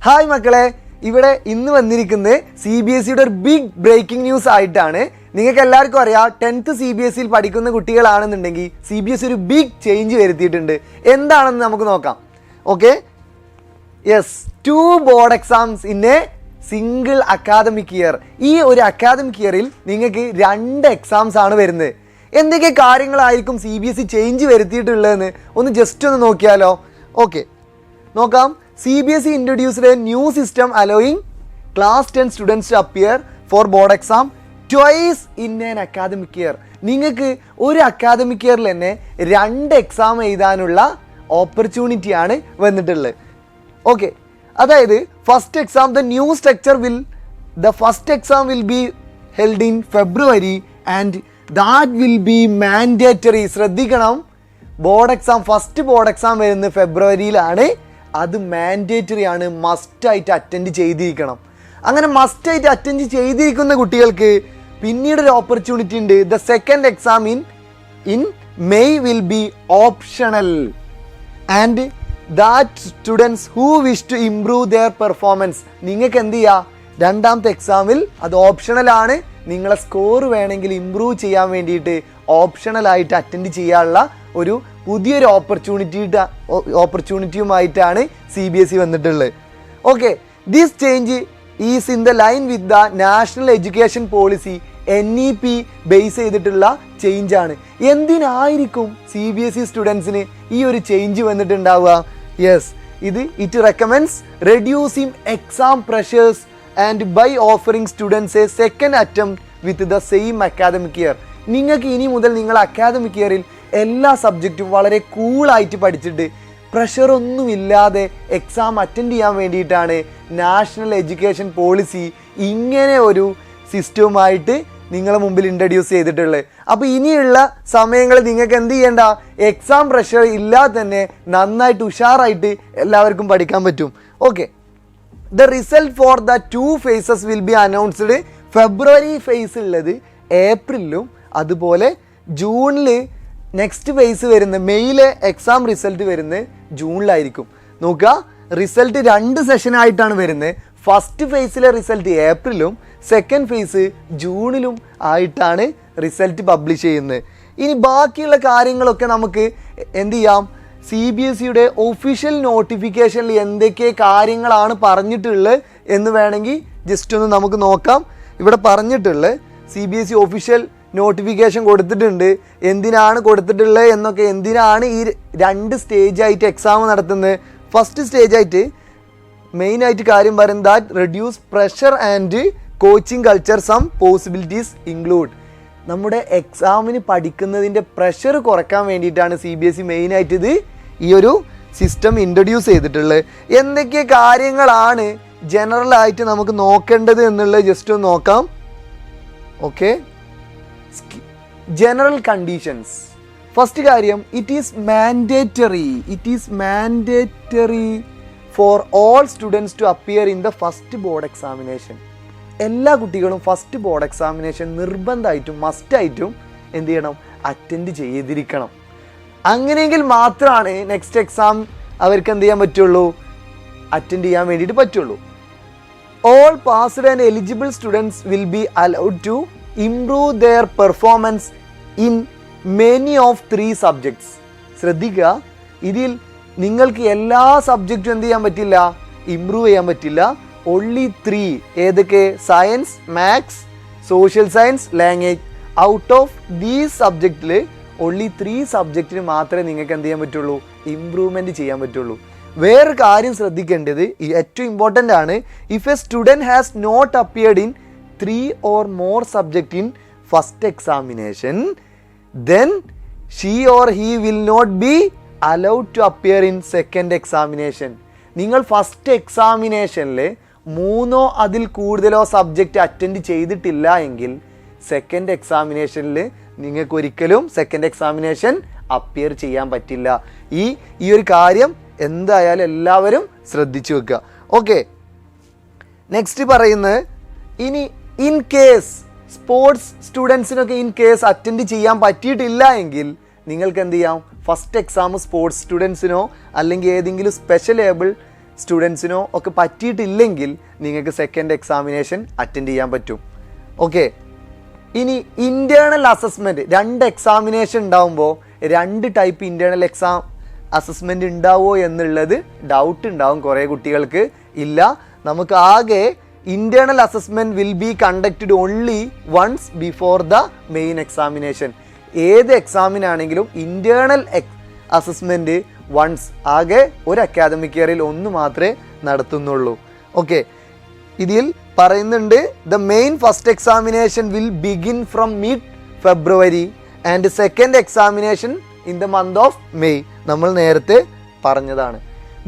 Hi മക്കളെ, ഇവിടെ ഇന്ന് വന്നിരിക്കുന്നത് CBSEയുടെ ഒരു ബിഗ് ബ്രേക്കിംഗ് ന്യൂസ് ആയിട്ടാണ്. നിങ്ങൾക്ക് എല്ലാവർക്കും അറിയാം, 10th CBSEയിൽ പഠിക്കുന്ന കുട്ടികളാണെന്നുണ്ടെങ്കിൽ CBSE ഒരു ബിഗ് ചേഞ്ച് വരുത്തിയിട്ടുണ്ട്. എന്താണെന്ന് നമുക്ക് നോക്കാം. Okay, yes, 2 board exams in A single academic year. ഈ ഒരു അക്കാദമിക് ഇയറിൽ നിങ്ങൾക്ക് 2 എക്സാംസ് ആണ് വരുന്നത്. എന്തൊക്കെ കാര്യങ്ങളായിരിക്കും CBSE ചേഞ്ച് വരുത്തിയിട്ടുള്ളതെന്ന് ജസ്റ്റ് ഒന്ന് നോക്കിയാലോ. ഓക്കെ, നോക്കാം. CBSE introduced a new system allowing class 10 students to appear for board exam twice in an academic year. നിങ്ങൾക്ക് ഒരു അക്കാദമിക് ഇയറിൽ തന്നെ 2 എക്സാം എഴുതാനുള്ള ഓപ്പർച്യൂണിറ്റി ആണ് വന്നിട്ടുള്ളത്. ഓക്കെ, അതായത് first exam the first exam will be held in February and that will be mandatory. ശ്രദ്ധിക്കണം, first board exam വരുന്നത് ഫെബ്രുവരിയിലാണ്. അത് മാൻഡേറ്ററി ആണ്, മസ്റ്റായിട്ട് അറ്റൻഡ് ചെയ്തിരിക്കണം. അങ്ങനെ മസ്റ്റായിട്ട് അറ്റൻഡ് ചെയ്തിരിക്കുന്ന കുട്ടികൾക്ക് പിന്നീടൊരു ഓപ്പർച്യൂണിറ്റി ഉണ്ട്. The second exam in May will be optional and that students who wish to improve their performance. നിങ്ങൾക്ക് എന്ത് ചെയ്യുക, രണ്ടാമത്തെ എക്സാമിൽ അത് ഓപ്ഷണലാണ്. നിങ്ങളെ സ്കോർ വേണമെങ്കിൽ ഇംപ്രൂവ് ചെയ്യാൻ വേണ്ടിയിട്ട് ഓപ്ഷണലായിട്ട് അറ്റൻഡ് ചെയ്യാനുള്ള ഒരു പുതിയൊരു ഓപ്പർച്യൂണിറ്റിയുമായിട്ടാണ് CBSE വന്നിട്ടുള്ളത്. Okay, this change is in the line with the national education policy NEP base ചെയ്തിട്ടുള്ള ചേഞ്ചാണ്. എന്തിനായിരിക്കും CBSE സ്റ്റുഡൻസിന് ഈ ഒരു ചേഞ്ച് വന്നിട്ടുണ്ടാവുക? Yes, it recommends reducing exam pressures and by offering students a second attempt with the same academic year. നിങ്ങൾക്ക് ഇനി മുതൽ നിങ്ങൾ അക്കാദമിക് ഇയറിൽ എല്ലാ സബ്ജക്റ്റും വളരെ കൂളായിട്ട് പഠിച്ചിട്ട് പ്രഷറൊന്നുമില്ലാതെ എക്സാം അറ്റൻഡ് ചെയ്യാൻ വേണ്ടിയിട്ടാണ് നാഷണൽ എഡ്യൂക്കേഷൻ പോളിസി ഇങ്ങനെ ഒരു സിസ്റ്റവുമായിട്ട് നിങ്ങളെ മുമ്പിൽ ഇൻട്രൊഡ്യൂസ് ചെയ്തിട്ടുള്ളത്. അപ്പോൾ ഇനിയുള്ള സമയങ്ങളിൽ നിങ്ങൾക്ക് എന്ത് ചെയ്യേണ്ട, എക്സാം പ്രഷർ ഇല്ലാതെ തന്നെ നന്നായിട്ട് ഉഷാറായിട്ട് എല്ലാവർക്കും പഠിക്കാൻ പറ്റും. Okay, the result for the 2 phases will be announced. February phase ഉള്ളത് ഏപ്രിലും അതുപോലെ ജൂണിൽ നെക്സ്റ്റ് ഫേസ് വരുന്നത്, മെയ്യിലെ എക്സാം റിസൾട്ട് വരുന്നത് ജൂണിലായിരിക്കും. നോക്കുക, റിസൾട്ട് 2 സെഷനായിട്ടാണ് വരുന്നത്. ഫസ്റ്റ് ഫേസിലെ റിസൾട്ട് ഏപ്രിലും സെക്കൻഡ് ഫേസ് ജൂണിലും ആയിട്ടാണ് റിസൾട്ട് പബ്ലിഷ് ചെയ്യുന്നത്. ഇനി ബാക്കിയുള്ള കാര്യങ്ങളൊക്കെ നമുക്ക് എന്ത് ചെയ്യാം, CBSEയുടെ ഒഫീഷ്യൽ നോട്ടിഫിക്കേഷനിൽ എന്തൊക്കെ കാര്യങ്ങളാണ് പറഞ്ഞിട്ടുള്ളത് എന്ന് വേണമെങ്കിൽ ജസ്റ്റ് ഒന്ന് നമുക്ക് നോക്കാം. ഇവിടെ പറഞ്ഞിട്ടുള്ളത് CBSE ഒഫീഷ്യൽ നോട്ടിഫിക്കേഷൻ കൊടുത്തിട്ടുണ്ട്. എന്തിനാണ് കൊടുത്തിട്ടുള്ളത് എന്നൊക്കെ, എന്തിനാണ് ഈ 2 സ്റ്റേജായിട്ട് എക്സാം നടത്തുന്നത്. ഫസ്റ്റ് സ്റ്റേജായിട്ട് മെയിനായിട്ട് കാര്യം പറയുന്നത് that reduce pressure and coaching culture, some possibilities include. നമ്മുടെ എക്സാമിന് പഠിക്കുന്നതിൻ്റെ പ്രഷർ കുറയ്ക്കാൻ വേണ്ടിയിട്ടാണ് CBSE മെയിനായിട്ട് ഈ ഒരു സിസ്റ്റം ഇൻട്രൊഡ്യൂസ് ചെയ്തിട്ടുള്ളത്. എന്തൊക്കെ കാര്യങ്ങളാണ് ജനറലായിട്ട് നമുക്ക് നോക്കേണ്ടത് എന്നുള്ളത് ജസ്റ്റ് ഒന്ന് നോക്കാം. Okay, general conditions. ഫസ്റ്റ് കാര്യം, it is mandatory for all students to appear in the first board examination. എല്ലാ കുട്ടികളും ഫസ്റ്റ് ബോർഡ് എക്സാമിനേഷൻ നിർബന്ധമായിട്ടും മസ്റ്റായിട്ടും എന്ത് ചെയ്യണം, അറ്റൻഡ് ചെയ്തിരിക്കണം. അങ്ങനെയെങ്കിൽ മാത്രമാണ് നെക്സ്റ്റ് എക്സാം അവർക്ക് എന്ത് ചെയ്യാൻ പറ്റുള്ളൂ, അറ്റൻഡ് ചെയ്യാൻ വേണ്ടിയിട്ട് പറ്റുള്ളൂ. All passed and eligible students will be allowed to improve their performance in many of 3 subjects. ശ്രദ്ധിക്കുക, ഇതിൽ നിങ്ങൾക്ക് എല്ലാ സബ്ജക്റ്റും എന്ത് ചെയ്യാൻ പറ്റില്ല, ഇംപ്രൂവ് ചെയ്യാൻ പറ്റില്ല. only 3. ഏതൊക്കെ? Science, maths, social science, language. Out of these സബ്ജക്റ്റിൽ only 3 സബ്ജക്റ്റിന് മാത്രമേ നിങ്ങൾക്ക് എന്ത് ചെയ്യാൻ പറ്റുള്ളൂ, ഇംപ്രൂവ്മെൻറ്റ് ചെയ്യാൻ പറ്റുള്ളൂ. വേറൊരു കാര്യം ശ്രദ്ധിക്കേണ്ടത്, ഏറ്റവും ഇമ്പോർട്ടൻ്റ് ആണ്, if a student has not appeared in 3 or more subject in first examination, then she or he will not be allowed to appear in second examination. നിങ്ങൾ ഫസ്റ്റ് എക്സാമിനേഷനിൽ 3 അതിൽ കൂടുതലോ സബ്ജക്റ്റ് അറ്റൻഡ് ചെയ്തിട്ടില്ല എങ്കിൽ സെക്കൻഡ് എക്സാമിനേഷനിൽ നിങ്ങൾക്ക് ഒരിക്കലും second examination appear ചെയ്യാൻ പറ്റില്ല. ഈ ഒരു കാര്യം എന്തായാലും എല്ലാവരും ശ്രദ്ധിച്ചു വെക്കുക. ഓക്കെ, നെക്സ്റ്റ് പറയുന്നത്, ഇനി ഇൻ കേസ് സ്പോർട്സ് സ്റ്റുഡൻസിനൊക്കെ ഇൻ കേസ് അറ്റൻഡ് ചെയ്യാൻ പറ്റിയിട്ടില്ല എങ്കിൽ നിങ്ങൾക്ക് എന്ത് ചെയ്യാം, ഫസ്റ്റ് എക്സാം സ്പോർട്സ് സ്റ്റുഡൻസിനോ അല്ലെങ്കിൽ ഏതെങ്കിലും സ്പെഷ്യൽ ഏബിൾ സ്റ്റുഡൻസിനോ ഒക്കെ പറ്റിയിട്ടില്ലെങ്കിൽ നിങ്ങൾക്ക് സെക്കൻഡ് എക്സാമിനേഷൻ അറ്റൻഡ് ചെയ്യാൻ പറ്റും. ഓക്കെ, ഇനി ഇൻറ്റേർണൽ അസസ്മെൻറ്റ് 2 എക്സാമിനേഷൻ ഉണ്ടാകുമ്പോൾ 2 ടൈപ്പ് ഇൻറ്റേർണൽ അസസ്മെൻറ്റ് ഉണ്ടാവുമോ എന്നുള്ളത് ഡൗട്ട് ഉണ്ടാവും കുറേ കുട്ടികൾക്ക്. ഇല്ല, നമുക്ക് ആകെ internal assessment will be conducted only once before the main examination. ഏത് എക്സാമിനാണെങ്കിലും ഇൻറ്റേർണൽ അസസ്മെൻറ്റ് വൺസ്, ആകെ ഒരു അക്കാദമിക് ഇയറിൽ 1 മാത്രമേ നടത്തുന്നുള്ളൂ. ഓക്കെ, ഇതിൽ പറയുന്നുണ്ട് the main first examination will begin from mid February and second examination in the month of May. നമ്മൾ നേരത്തെ പറഞ്ഞതാണ്.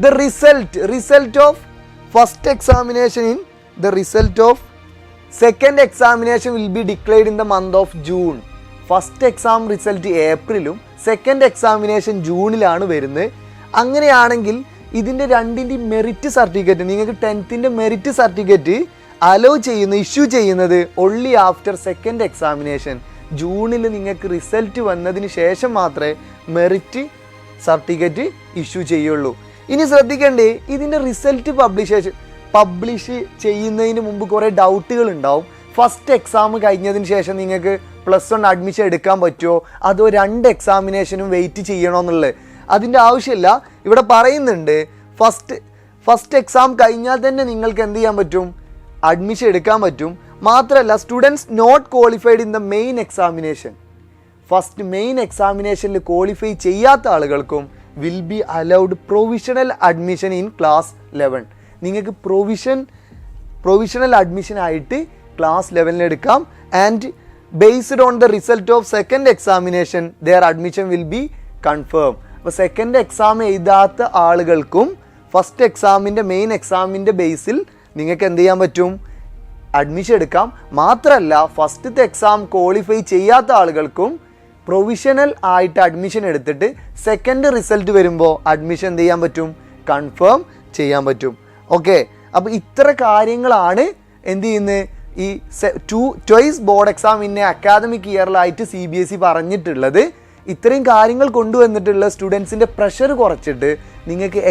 The result of first examination in the result of second examination will be declared in the month of June. First exam result ഏപ്രിലും second examination ജൂണിലാണ് വരുന്നത്. അങ്ങനെയാണെങ്കിൽ ഇതിൻ്റെ 2ൻ്റെയും merit certificate, നിങ്ങൾക്ക് 10th മെറിറ്റ് സർട്ടിഫിക്കറ്റ് ഇഷ്യൂ ചെയ്യുന്നത് ഓൺലി ആഫ്റ്റർ സെക്കൻഡ് എക്സാമിനേഷൻ. ജൂണിൽ നിങ്ങൾക്ക് റിസൾട്ട് വന്നതിന് ശേഷം മാത്രമേ മെറിറ്റ് സർട്ടിഫിക്കറ്റ് ഇഷ്യൂ ചെയ്യുള്ളൂ. ഇനി ശ്രദ്ധിക്കേണ്ടേ, ഇതിൻ്റെ റിസൾട്ട് പബ്ലിഷ് ചെയ്യുന്നതിന് മുമ്പ് കുറേ ഡൗട്ടുകൾ ഉണ്ടാവും. ഫസ്റ്റ് എക്സാം കഴിഞ്ഞതിന് ശേഷം നിങ്ങൾക്ക് +1 അഡ്മിഷൻ എടുക്കാൻ പറ്റുമോ, അതോ 2 എക്സാമിനേഷനും വെയിറ്റ് ചെയ്യണമെന്നുള്ളത്. അതിൻ്റെ ആവശ്യമില്ല. ഇവിടെ പറയുന്നുണ്ട് ഫസ്റ്റ് എക്സാം കഴിഞ്ഞാൽ തന്നെ നിങ്ങൾക്ക് എന്ത് ചെയ്യാൻ പറ്റും, അഡ്മിഷൻ എടുക്കാൻ പറ്റും. മാത്രമല്ല students not qualified in the main examination, first main എക്സാമിനേഷനിൽ ക്വാളിഫൈ ചെയ്യാത്ത ആളുകൾക്കും will be allowed provisional admission in class 11. നിങ്ങൾക്ക് പ്രൊവിഷണൽ അഡ്മിഷൻ ആയിട്ട് ക്ലാസ് 11 എടുക്കാം. And based on the result of second examination their admission will be confirm. അപ്പോൾ second exam എഴുതാത്ത ആളുകൾക്കും first എക്സാമിൻ്റെ മെയിൻ എക്സാമിൻ്റെ ബേസിൽ നിങ്ങൾക്ക് എന്ത് ചെയ്യാൻ പറ്റും, അഡ്മിഷൻ എടുക്കാം. മാത്രമല്ല ഫസ്റ്റത്തെ എക്സാം ക്വാളിഫൈ ചെയ്യാത്ത ആളുകൾക്കും പ്രൊവിഷണൽ ആയിട്ട് അഡ്മിഷൻ എടുത്തിട്ട് സെക്കൻഡ് റിസൾട്ട് വരുമ്പോൾ അഡ്മിഷൻ എന്ത് ചെയ്യാൻ പറ്റും, കൺഫേം ചെയ്യാൻ പറ്റും. ഓക്കെ, അപ്പോൾ ഇത്ര കാര്യങ്ങളാണ് എന്ത് ചെയ്യുന്നത്, ഈ twice board exam in academic ഇയറിലായിട്ട് CBSE പറഞ്ഞിട്ടുള്ളത്. ഇത്രയും കാര്യങ്ങൾ കൊണ്ടുവന്നിട്ടുള്ള സ്റ്റുഡൻസിൻ്റെ പ്രഷർ കുറച്ചിട്ട് നിങ്ങൾക്ക്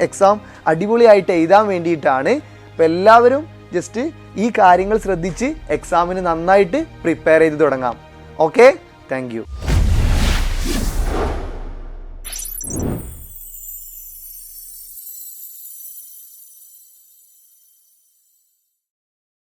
എക്സാം അടിപൊളിയായിട്ട് എഴുതാൻ വേണ്ടിയിട്ടാണ്. അപ്പോൾ എല്ലാവരും ജസ്റ്റ് ഈ കാര്യങ്ങൾ ശ്രദ്ധിച്ച് എക്സാമിന് നന്നായിട്ട് പ്രിപ്പയർ ചെയ്ത് തുടങ്ങാം. Okay, thank you.